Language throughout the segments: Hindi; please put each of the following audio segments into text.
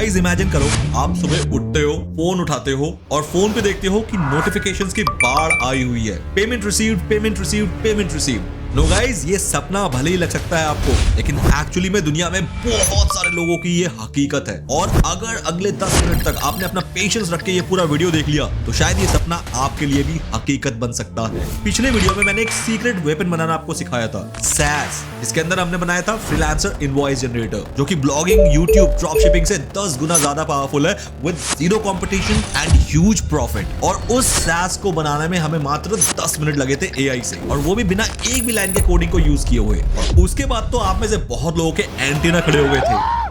गाइस इमेजिन करो, आप सुबह उठते हो, फोन उठाते हो और फोन पे देखते हो कि नोटिफिकेशंस की बाढ़ आई हुई है। Payment received, payment received, payment received. No guys, ये सपना भले ही लग सकता है आपको, लेकिन एक्चुअली में दुनिया में बहुत सारे लोगों की ये हकीकत है। और अगर अगले 10 मिनट तक आपने अपना पेशेंस रख के ये पूरा वीडियो देख लिया तो शायद ये सपना आपके लिए भी हकीकत बन सकता है। पिछले वीडियो में मैंने एक सीक्रेट वेपन बनाना आपको सिखाया था, SaaS। इसके अंदर हमने बनाया था फ्रीलांसर इनवॉइस जनरेटर, जो कि ब्लॉगिंग, यूट्यूब, ड्रॉपशिपिंग से 10 गुना ज्यादा पावरफुल है, with zero competition and huge profit. और उस SaaS को बनाने में हमें मात्र 10 मिनट लगे थे AI से, और वो भी बिना एक भी के कोडिंग को यूज किए हुए। और उसके बाद तो आप में से बहुत लोगों के एंटीना खड़े हो गए थे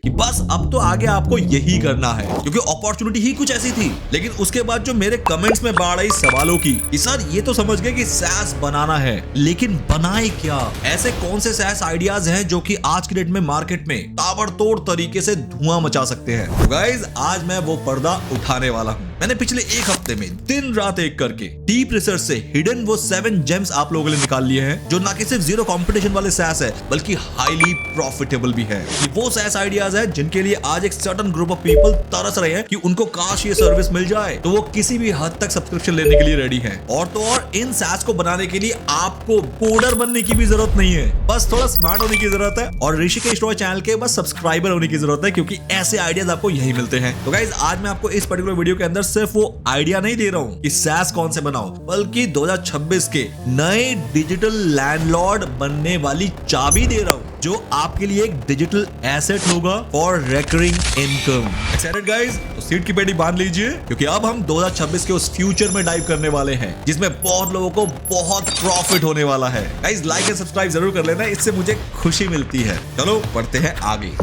कि बस अब तो आगे आपको यही करना है, क्योंकि अपॉर्चुनिटी ही कुछ ऐसी थी। लेकिन उसके बाद जो मेरे कमेंट्स में बाढ़ आई सवालों की कि सर ये तो समझ गए कि SaaS बनाना है, लेकिन बनाए क्या? ऐसे कौन से SaaS आइडियाज हैं जो कि आज की डेट में मार्केट में ताबड़तोड़ तरीके से धुआं मचा सकते हैं? तो गाइस, आज मैं वो पर्दा उठाने वाला हूं। मैंने पिछले एक हफ्ते में दिन रात एक करके डीप रिसर्च से हिडन वो 7 जेम्स आप लोगों के लिए निकाल लिए हैं, जो ना कि सिर्फ जीरो कंपटीशन वाले SaaS है, बल्कि हाईली प्रॉफिटेबल भी है। ये वो SaaS आइडियाज है जिनके लिए आज एक सर्टेन ग्रुप ऑफ पीपल तरस रहे हैं कि उनको काश ये सर्विस मिल जाए, तो वो किसी भी हद तक सब्सक्रिप्शन लेने के लिए रेडी हैं। और तो और इन SaaS को बनाने के लिए आपको कोडर बनने की भी जरूरत नहीं है, बस थोड़ा स्मार्ट होने की जरूरत है और ऋषिकेश रॉय चैनल के बस सब्सक्राइबर होने की जरूरत है, क्योंकि ऐसे आइडियाज आपको यही मिलते हैं। तो गाइस, आज मैं आपको इस पर्टिकुलर वीडियो के अंदर सिर्फ वो आइडिया नहीं दे रहा हूं कि SaaS कौन से बनाओ, बल्कि 2026 के नए डिजिटल लैंडलॉर्ड बनने वाली चाबी दे रहा हूं, जो आपके लिए एक डिजिटल एसेट होगा for recurring income. Excited guys? तो सीट की पेटी बांध लीजिए, क्योंकि अब हम 2026 के उस फ्यूचर में डाइव करने वाले हैं जिसमें बहुत लोगों को बहुत प्रॉफिट होने वाला है। गाइस, लाइक एंड सब्सक्राइब जरूर कर लेना, इससे मुझे खुशी मिलती है। चलो बढ़ते हैं आगे।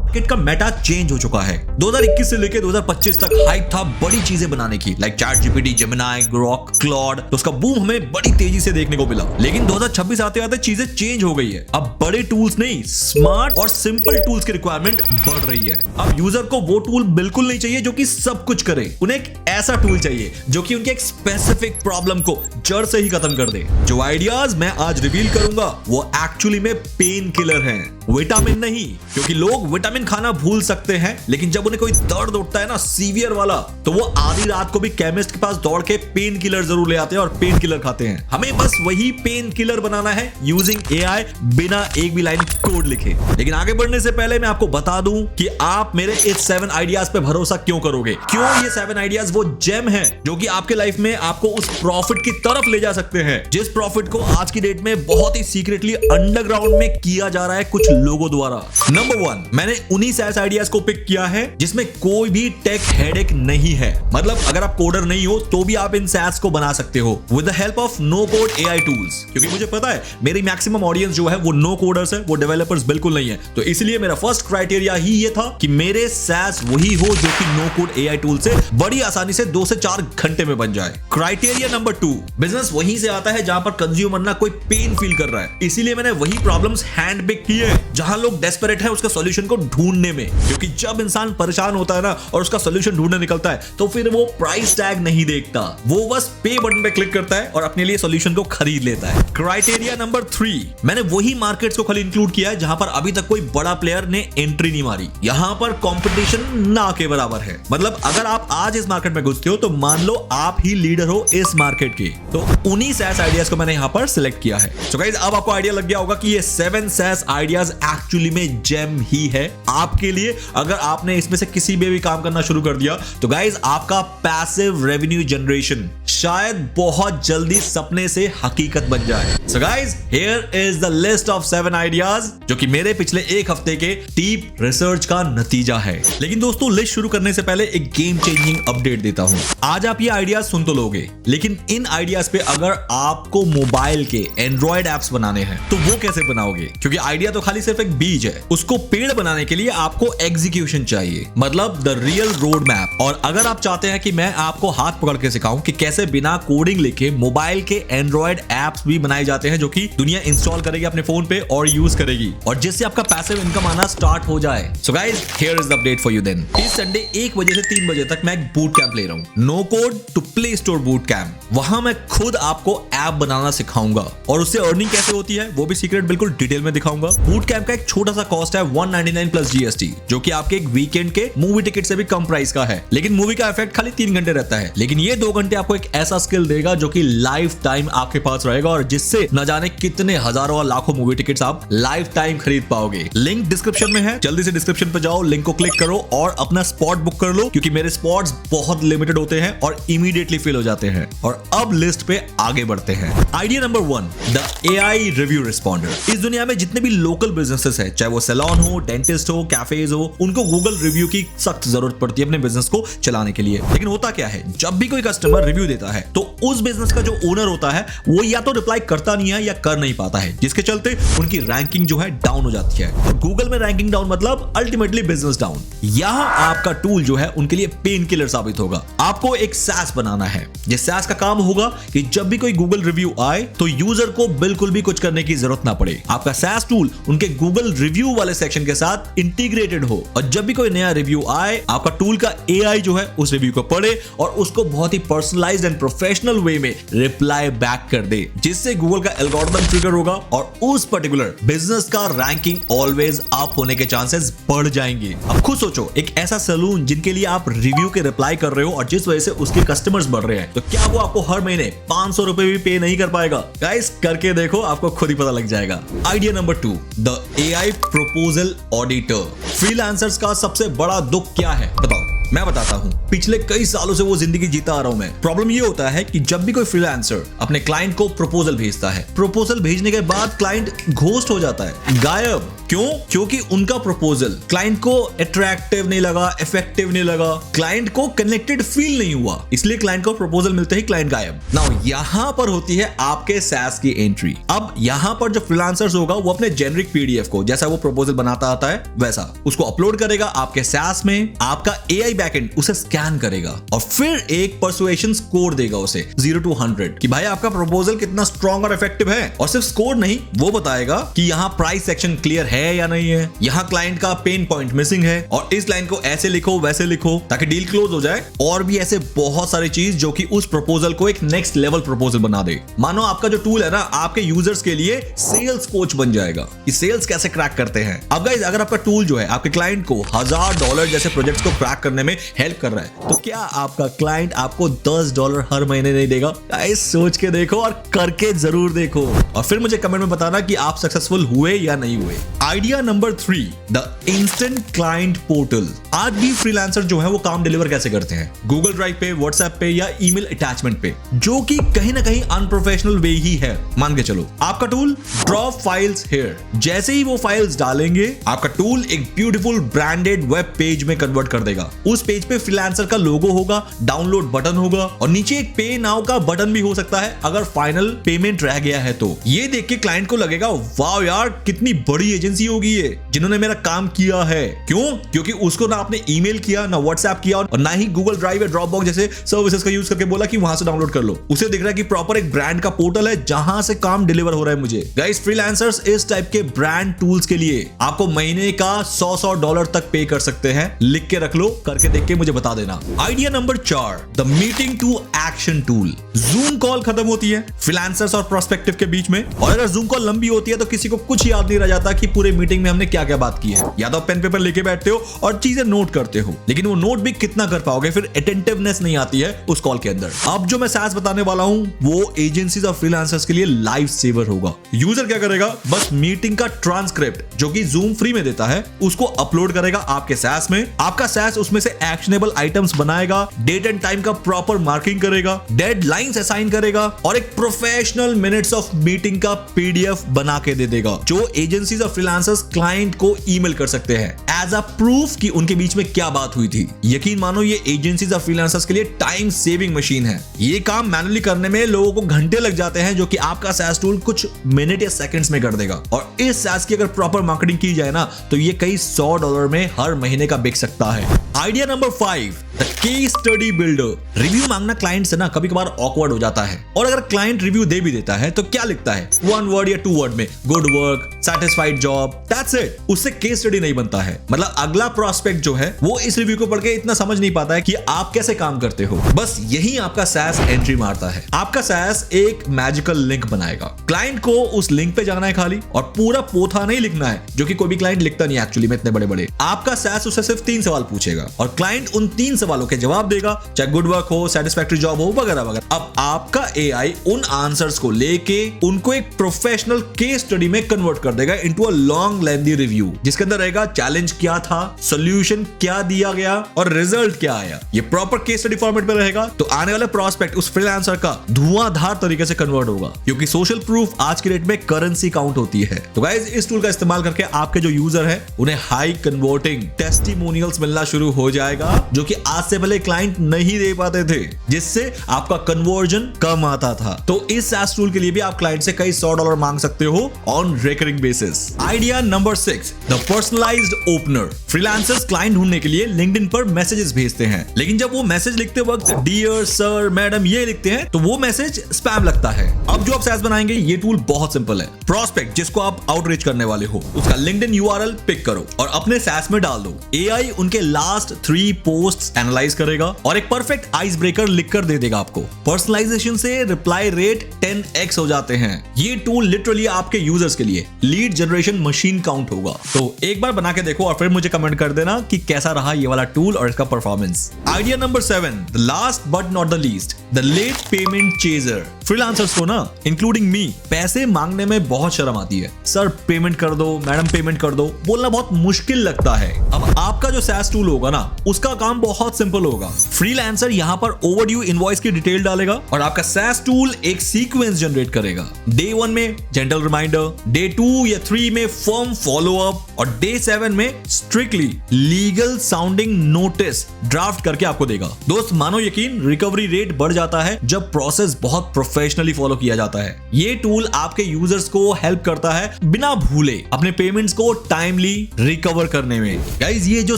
मार्केट का मेटा चेंज हो चुका है। 2021 से लेकर 2025 तक हाइप था बड़ी चीजें बनाने की, like ChatGPT, Gemini, Grok, Claude। तो उसका बूम हमें बड़ी तेजी से देखने को मिला। लेकिन 2026 आते आते चीजें चेंज हो गई है। अब बड़े टूल्स नहीं, स्मार्ट और सिंपल टूल्स की रिक्वायरमेंट बढ़ रही है। अब यूजर को वो टूल बिल्कुल नहीं चाहिए जो कि सब कुछ करे। उन्हें एक ऐसा टूल चाहिए जो कि उनके एक स्पेसिफिक प्रॉब्लम को जड़ से ही खत्म कर दे। जो आइडियाज मैं आज रिवील करूंगा वो एक्चुअली में पेन किलर हैं, विटामिन नहीं। क्योंकि लोग विटामिन खाना भूल सकते हैं, लेकिन जब उन्हें कोई दर्द उठता है ना, सीवियर वाला, तो वो आधी रात को भी केमिस्ट के पास दौड़ के पेन किलर जरूर ले आते हैं और पेन किलर खाते हैं। हमें बस वही पेन किलर बनाना है यूजिंग AI, बिना एक भी लाइन कोड लिखे। लेकिन आगे बढ़ने से पहले मैं आपको बता दूं कि आप मेरे इस 7 आइडियाज पे भरोसा क्यों करोगे। क्यों ये 7 आइडियाज वो जेम है जो कि आपके लाइफ में आपको उस प्रॉफिट की तरफ ले जा सकते हैं, जिस प्रॉफिट को आज की डेट में बहुत ही सीक्रेटली अंडरग्राउंड में किया जा रहा है कुछ लोगों द्वारा। नंबर 1, मैंने उन्हीं SaaS आइडियाज को पिक किया है जिसमें कोई भी टेक हेडेक नहीं है। मतलब अगर आप कोडर नहीं हो तो भी आप इन SaaS को बना सकते हो with the help of no code AI tools. क्योंकि मुझे पता है मेरी मैक्सिमम ऑडियंस जो है वो नो कोडर्स है, वो डेवलपर्स बिल्कुल नहीं है। तो इसलिए मेरा फर्स्ट क्राइटेरिया ही ये था कि मेरे SaaS वही हो जो कि नो कोड AI टूल से बड़ी आसानी से 2 से 4 घंटे में बन जाए। क्राइटेरिया नंबर 2, बिजनेस वहीं से आता है जहां पर कंज्यूमर ना कोई पेन फील कर रहा है। इसीलिए मैंने वही प्रॉब्लम्स हैंड पिक किए जहां लोग डेस्परेट है उसका सॉल्यूशन को ढूंढने में। क्योंकि जब इंसान परेशान होता है ना और उसका सॉल्यूशन ढूंढने निकलता है, तो फिर वो प्राइस टैग नहीं देखता, वो बस पे बटन पे क्लिक करता है और अपने लिए सॉल्यूशन को खरीद लेता है। क्राइटेरिया नंबर 3, मैंने वही मार्केट्स को खाली इंक्लूड किया है जहां पर अभी तक कोई बड़ा प्लेयर ने एंट्री नहीं मारी। यहां पर कंपटीशन ना के बराबर है। मतलब अगर आप आज इस मार्केट में घुसते हो तो मान लो आप ही लीडर हो इस मार्केट के। तो उन्हीं SaaS आइडियाज को मैंने यहां पर सिलेक्ट किया है। सो गाइस, अब आपको आइडिया लग गया होगा कि ये 7 SaaS आइडियाज एक्चुअली में जेम ही है आपके लिए। अगर आपने इसमें से किसी में भी काम करना शुरू कर दिया तो गाइज आपका पैसिव रेवेन्यू जनरेशन शायद बहुत जल्दी सपने से हकीकत बन जाए। So guys, here is the list of 7 ideas जो कि मेरे पिछले एक हफ्ते के डीप रिसर्च का नतीजा है। लेकिन दोस्तों, लिस्ट शुरू करने से पहले एक गेम चेंजिंग अपडेट देता हूं। आज आप ये आइडियाज सुन तो लोगे, लेकिन इन आइडियाज पे अगर आपको मोबाइल के एंड्रॉइड एप्स बनाने हैं तो वो कैसे बनाओगे? क्योंकि आइडिया तो खाली सिर्फ एक बीज है, उसको पेड़ बनाने के लिए आपको एग्जीक्यूशन चाहिए, मतलब द रियल रोड मैप। और अगर आप चाहते हैं कि मैं आपको हाथ पकड़ के सिखाऊं कि कैसे बिना कोडिंग लिखे मोबाइल के एंड्रॉइड एप्स भी बनाए जाते हैं जो कि दुनिया इंस्टॉल करेगी अपने फोन पे और यूज करेगी, और जिससे आपका पैसिव इनकम आना स्टार्ट हो जाए। So guys, here is the update for you then. इस संडे 1 बजे से 3 बजे तक मैं एक बूट कैंप ले रहा हूं, no code to play store boot camp. वहां मैं खुद आपको ऐप बनाना सिखाऊंगा और उससे अर्निंग कैसे होती है वो भी सीक्रेट बिल्कुल डिटेल में दिखाऊंगा। बूट कैंप का एक छोटा सा कॉस्ट है 199 प्लस जीएसटी, जो कि आपके एक वीकेंड के मूवी टिकट से भी कम प्राइस का है। लेकिन मूवी का इफेक्ट खाली 3 घंटे रहता है, लेकिन ये 2 घंटे आपको एक ऐसा स्किल देगा जो कि लाइफ टाइम आपके पास रहेगा और जिससे न जाने कितने हजारों और लाखों मूवी टिकट्स आप लाइफ टाइम खरीद पाओगे। लिंक डिस्क्रिप्शन में है, जल्दी से डिस्क्रिप्शन पे जाओ, लिंक को क्लिक करो और अपना स्पॉट बुक कर लो, क्योंकि मेरे स्पॉट्स बहुत लिमिटेड होते हैं और इमीडिएटली फिल हो जाते हैं। और अब लिस्ट पे आगे बढ़ते हैं। Idea number 1, the AI review responder. इस दुनिया में जितने भी लोकल बिजनेसेस है, चाहे वो सैलून हो, डेंटिस्ट हो, कैफेज हो, उनको गूगल रिव्यू की सख्त जरूरत पड़ती है अपने बिजनेस को चलाने के लिए। लेकिन होता क्या है, जब भी कोई कस्टमर रिव्यू देता है तो उस बिजनेस का जो ओनर होता है वो या तो रिप्लाई करता नहीं है या कर नहीं पाता है, जिसके चलते उनकी रैंकिंग जो है डाउन हो जाती है। और गूगल में रैंकिंग डाउन मतलब अल्टीमेटली बिजनेस डाउन। यहां आपका टूल जो है उनके लिए पेन किलर साबित होगा। आपको एक SaaS बनाना है। ये SaaS का काम होगा कि जब भी कोई गूगल रिव्यू आए तो यूजर को बिल्कुल भी कुछ करने की जरूरत ना पड़े। आपका SaaS टूल उनके गूगल रिव्यू वाले सेक्शन के साथ इंटीग्रेटेड हो और जब भी कोई नया रिव्यू आए, आपका टूल का AI जो है उस रिव्यू को पढ़े और उसको बहुत ही पर्सनलाइज्ड एंड प्रोफेशनल वे में रिप्लाई बैक कर दे, जिससे गूगल का एल्गोरिथम ट्रिगर होगा और उस पर्टिकुलर बिजनेस का रैंकिंग ऑलवेज अप होने के चांसेस बढ़ जाएंगे। अब खुद सोचो, एक ऐसा सैलून जिनके लिए आप रिव्यू के रिप्लाई कर रहे हो और जिस वजह से उसके कस्टमर्स बढ़ रहे हैं, तो क्या वो आपको हर महीने 500 रुपए भी पे नहीं कर पाएगा? गाइस, करके देखो, आपको खुद ही पता लग जाएगा। Idea number 2, the AI proposal auditor. Freelancers का सबसे बड़ा दुख क्या है बताओ? मैं बताता हूं। पिछले कई सालों से वो जिंदगी जीता आ रहा हूं मैं। प्रॉब्लम ये होता है कि जब भी कोई फ्रीलांसर अपने क्लाइंट को प्रपोजल भेजता है, प्रपोजल भेजने के बाद क्लाइंट घोस्ट हो जाता है, गायब। क्यों? क्योंकि उनका प्रपोजल क्लाइंट को अट्रैक्टिव नहीं लगा, इफेक्टिव नहीं लगा, क्लाइंट को कनेक्टेड फील नहीं हुआ, इसलिए क्लाइंट को प्रपोजल मिलते ही क्लाइंट गायब। नाउ यहां पर होती है आपके SaaS की एंट्री। अब यहां पर जो फ्रीलांसर्स होगा वो अपने जेनरिक PDF को, जैसा वो प्रपोजल बनाता आता है वैसा, उसको अपलोड करेगा आपके SaaS में। आपका AI बैकएंड उसे स्कैन करेगा और फिर एक परसुएशन स्कोर देगा उसे 0 to 100 कि भाई आपका प्रपोजल कितना स्ट्रॉन्ग और इफेक्टिव है। और सिर्फ स्कोर नहीं, वो बताएगा कि यहाँ प्राइस सेक्शन क्लियर है या नहीं है, यहाँ क्लाइंट का पेन पॉइंट मिसिंग है और इस लाइन को ऐसे लिखो वैसे लिखो ताकि डील क्लोज हो जाए। और भी ऐसे बहुत सारी चीज जो कि उस प्रपोजल को एक नेक्स्ट लेवल प्रपोजल बना दे। मानो आपका जो टूल है ना, आपके यूजर्स के लिए सेल्स कोच बन जाएगा कि सेल्स कैसे क्रैक करते हैं। अब गाइस, अगर आपका टूल जो है आपके क्लाइंट को $1000 जैसे प्रोजेक्ट्स को क्रैक करने में हेल्प कर रहा है, तो क्या आपका क्लाइंट आपको $10 हर महीने नहीं देगा? गाइस, सोच के देखो और करके जरूर देखो और फिर मुझे कमेंट में बताना कि आप सक्सेसफुल हुए या नहीं हुए। Idea number 3, the instant client portal. आज भी फ्रीलांसर जो है वो काम डिलीवर कैसे करते हैं? गूगल ड्राइव पे, व्हाट्सएप पे या ईमेल अटैचमेंट पे, जो कि कहीं ना कहीं अनप्रोफेशनल वे ही है। मान के चलो, आपका टूल ड्रॉप फाइल्स हियर, जैसे ही वो फाइल्स डालेंगे आपका टूल एक ब्यूटीफुल ब्रांडेड वेब पेज में कन्वर्ट कर देगा। उस पेज पे फ्रीलांसर का लोगो होगा, डाउनलोड बटन होगा और नीचे एक पे नाउ का बटन भी हो सकता है अगर फाइनल पेमेंट रह गया है तो। ये देख के क्लाइंट को लगेगा वाओ यार, कितनी बड़ी एजेंसी होगी ये जिन्होंने मेरा काम किया है। क्यों? क्योंकि उसको ना आपने ईमेल किया, ना व्हाट्सएप किया और ना ही गूगल ड्राइव या ड्रॉपबॉक्स जैसे सर्विसेज का यूज करके बोला कि वहां से डाउनलोड कर लो। उसे दिख रहा है कि प्रॉपर एक ब्रांड का पोर्टल है जहां से काम डिलीवर हो रहा है मुझे। गाइस, फ्रीलांसर्स इस टाइप के ब्रांड टूल्स के लिए आपको महीने का $100 तक पे कर सकते हैं। लिख के रख लो, करके देख के मुझे बता देना। Idea number 4, the meeting to action tool. Zoom call खत्म होती है फ्रीलांसर्स और प्रोस्पेक्टिव के बीच में, और अगर जूम कॉल लंबी होती है तो किसी को कुछ याद नहीं रह जाता कि पूरे मीटिंग में हमने क्या क्या बात की है। या तो पेन पेपर लेके बैठते हो और चीजें नोट करते हो, लेकिन वो नोट भी कितना कर पाओगे, फिर अटेंटिवनेस नहीं आती है उस कॉल के अंदर। अब जो मैं SaaS बताने वाला हूं वो एजेंसीज और फ्रीलांसर्स के लिए लाइफ सेवर होगा। यूजर क्या करेगा, बस मीटिंग का ट्रांसक्रिप्ट जो कि जूम फ्री में देता है उसको अपलोड करेगा आपके SaaS में। आपका SaaS उसमें से एक्शनेबल आइटम्स बनाएगा, डेट एंड टाइम का प्रॉपर मार्किंग करेगा, डेडलाइंस असाइन करेगा और एक प्रोफेशनल मिनट्स ऑफ मीटिंग का PDF बना के दे देगा, जो एजेंसीज और फ्रीलांसर्स क्लाइंट को ईमेल कर सकते हैं एज अ प्रूफ कि उनके बीच में क्या बात हुई थी। यकीन मानो, ये एजेंसीज और फ्रीलांसर्स के लिए टाइम सेविंग मशीन है। ये काम मैनुअली करने में लोगों को घंटे लग जाते हैं, जो कि आपका SaaS टूल कुछ मिनट या सेकंड्स में कर देगा। और इस SaaS की अगर प्रॉपर मार्केटिंग की जाए ना, तो ये कई $100 में हर महीने का बिक सकता है। Idea number 5, the case study builder. Review मांगना क्लाइंट से ना कभी कभार ऑकवर्ड हो जाता है, और अगर क्लाइंट रिव्यू दे भी देता है तो क्या लिखता है, 1 वर्ड या 2 वर्ड में, good work, satisfied job, that's it. उससे केस स्टडी नहीं बनता है। मतलब अगला प्रोस्पेक्ट जो है वो इस रिव्यू को पढ़ के इतना समझ नहीं पाता है कि आप कैसे काम करते हो। बस यही आपका SaaS एंट्री मारता है। आपका SaaS एक मैजिकल लिंक बनाएगा। क्लाइंट को उस लिंक पे जाना है खाली, और पूरा पोथा नहीं लिखना है, जो कि कोई भी क्लाइंट लिखता नहीं एक्चुअली में इतने बड़े बड़े। आपका SaaS उससे सिर्फ 3 सवाल पूछेगा और क्लाइंट उन 3 सवालों के जवाब देगा, चाहे गुड वर्क हो, सेटिस्फैक्टरी जॉब हो, वगैरह वगैरह। अब आपका AI उन आंसर्स को लेके उनको एक प्रोफेशनल केस स्टडी में कन्वर्ट कर देगा into a long lengthy review, जिसके अंदर रहेगा चैलेंज क्या था, सॉल्यूशन क्या दिया गया और रिजल्ट क्या आया। ये प्रॉपर केस स्टडी फॉर्मेट में रहेगा, तो आने वाला प्रोस्पेक्ट उस फ्रीलांसर का धुआंधार तरीके से कन्वर्ट होगा, क्योंकि सोशल प्रूफ आज की डेट में करेंसी काउंट होती है। तो गाइस, इस टूल का इस्तेमाल करके आपके जो यूजर है उन्हें हाई कन्वर्टिंग टेस्टिमोनियल्स मिलना शुरू हो जाएगा, जो कि आज से पहले क्लाइंट नहीं दे पाते थे, जिससे आपका कन्वर्जन कम आता था। तो इस SaaS टूल के लिए भी आप क्लाइंट से कई $100 मांग सकते हो on recurring basis. Idea number 6, the personalised opener. Freelancers client ढूंढने के लिए लिंक्डइन पर मैसेजेस भेजते हैं, लेकिन जब वो मैसेज लिखते वक्त डियर सर, मैडम ये लिखते हैं तो वो मैसेज स्पैम लगता है। अब जो आप SaaS बनाएंगे, ये टूल बहुत सिंपल है। प्रोस्पेक्ट जिसको आप आउटरीच करने वाले हो, उसका लिंक्डइन URL पिक करो और अपने SaaS में डाल दो। AI उनके लास्ट 3 पोस्ट्स एनालाइज करेगा और एक परफेक्ट आइस ब्रेकर लिखकर दे देगा आपको। पर्सनलाइजेशन से रिप्लाई रेट 10x हो जाते हैं। ये टूल लिटरली आपके यूजर्स के लिए लीड जनरेशन मशीन काउंट होगा। तो एक बार बना के देखो और फिर मुझे कमेंट कर देना कि कैसा रहा ये वाला टूल और इसका performance. Idea number 7, the last but not the least, the late payment chaser. Freelancers को ना, इंक्लूडिंग मी, पैसे मांगने में बहुत शर्म आती है। सर पेमेंट कर दो, मैडम पेमेंट कर दो, बोलना बहुत मुश्किल लगता है। अब आपका जो SaaS टूल होगा ना, उसका काम बहुत सिंपल होगा। फ्रीलांसर यहाँ पर ओवरड्यू इनवॉइस की डिटेल डालेगा और आपका SaaS टूल एक सीक्वेंस जनरेट करेगा। डे 1 में जेंटल रिमाइंडर, डे 2 या 3 में फर्म फॉलो अप, और डे 7 में strictly legal sounding notice draft करके आपको देगा। दोस्त मानो यकीन, रिकवरी रेट बढ़ जाता है जब प्रोसेस बहुत प्रोफेशनली फॉलो किया जाता है। ये टूल आपके यूजर्स को हेल्प करता है बिना भूले अपने पेमेंट्स को टाइमली रिकवर करने में। गाइस, ये जो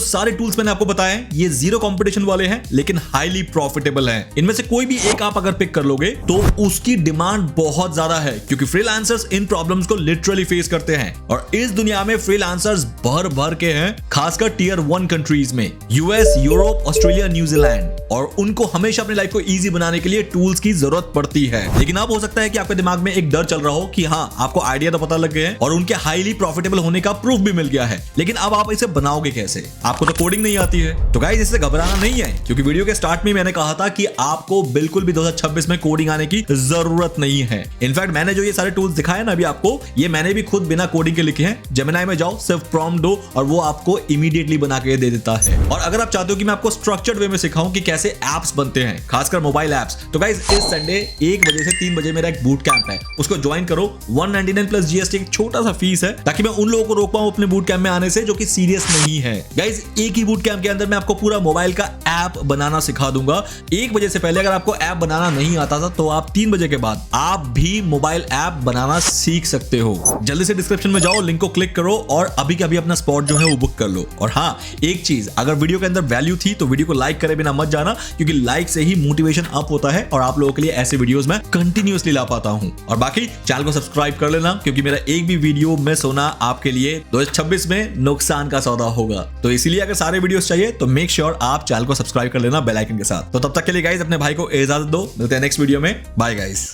सारे टूल्स मैंने आपको बताए हैं, ये जीरो कंपटीशन वाले हैं, लेकिन हाईली प्रॉफिटेबल हैं। इनमें से कोई भी एक आप अगर पिक कर लोगे तो उसकी डिमांड बहुत ज्यादा है, क्योंकि फ्रीलांसर्स इन प्रॉब्लम्स को लिटरली फेस करते हैं। और इस दुनिया में फ्रीलांसर्स भर भर के हैं, खासकर टियर 1 कंट्रीज में, US, यूरोप, ऑस्ट्रेलिया, न्यूजीलैंड। और उनको हमेशा अपनी लाइफ को इजी बनाने के लिए टूल्स की जरूरत पड़ती है। लेकिन अब हो सकता है कि आपके दिमाग में एक डर चल रहा हो कि हाँ, आपको आइडिया तो पता लग गए हैं और उनके हाईली प्रॉफिटेबल होने का प्रूफ भी मिल गया है, लेकिन अब आप इसे बनाओगे कैसे? आपको तो कोडिंग नहीं आती है। तो गाइस, इससे घबराना नहीं है, क्योंकि वीडियो के स्टार्ट में मैंने कहा था कि आपको बिल्कुल भी 2026 में कोडिंग आने की जरूरत नहीं है। इनफैक्ट मैंने जो ये सारे टूल्स दिखाए ना अभी आपको, ये मैंने भी खुद बिना कोडिंग के लिखे हैं। जेमिनी में जाओ, सिर्फ प्रॉम्प्ट दो और वो आपको इमीडिएटली बना के दे देता है। और अगर आप चाहते हो कि मैं आपको स्ट्रक्चर्ड वे में सिखाऊं कि कैसे एप्स बनते हैं, खासकर मोबाइल एप्स, तो गाइस इस संडे 1 बजे से 3 बजे मेरा एक बूट कैंप है, उसको ज्वाइन करो। 199 प्लस GST एक छोटा सा फीस है, ताकि मैं उन लोगों को रोक पाऊं अपने बूट कैंप में आने से जो कि सीरियस नहीं है। गाइस, एक ही बूट कैंप के अंदर मैं आपको पूरा मोबाइल का ऐप बनाना सिखा दूंगा। 1 बजे से पहले अगर आपको ऐप बनाना नहीं आता था तो आप 3 बजे के बाद आप भी मोबाइल ऐप बनाना सीख सकते हो। जल्दी से डिस्क्रिप्शन में जाओ, लिंक को क्लिक करो और अभी के अभी अपना स्पॉट जो है वो बुक कर लो। और हाँ, एक चीज, अगर वीडियो के अंदर वैल्यू थी तो वीडियो को लाइक करे बिना मत जाना, क्योंकि लाइक से ही मोटिवेशन अप होता है और आप लोगों के लिए ऐसे वीडियोस मैं कंटिन्यूअसली ला पाता हूं। और बाकी चैनल को सब्सक्राइब कर लेना, क्योंकि मेरा एक भी वीडियो मिस होना आपके लिए 2026 में नुकसान का सौदा होगा। तो इसीलिए अगर सारे वीडियोस चाहिए तो मेक श्योर आप चैनल को सब्सक्राइब कर लेना बेल आइकन के साथ। तो तब तक के लिए गाइस, अपने भाई को इजाजत दो, मिलते हैं नेक्स्ट वीडियो में। Bye guys.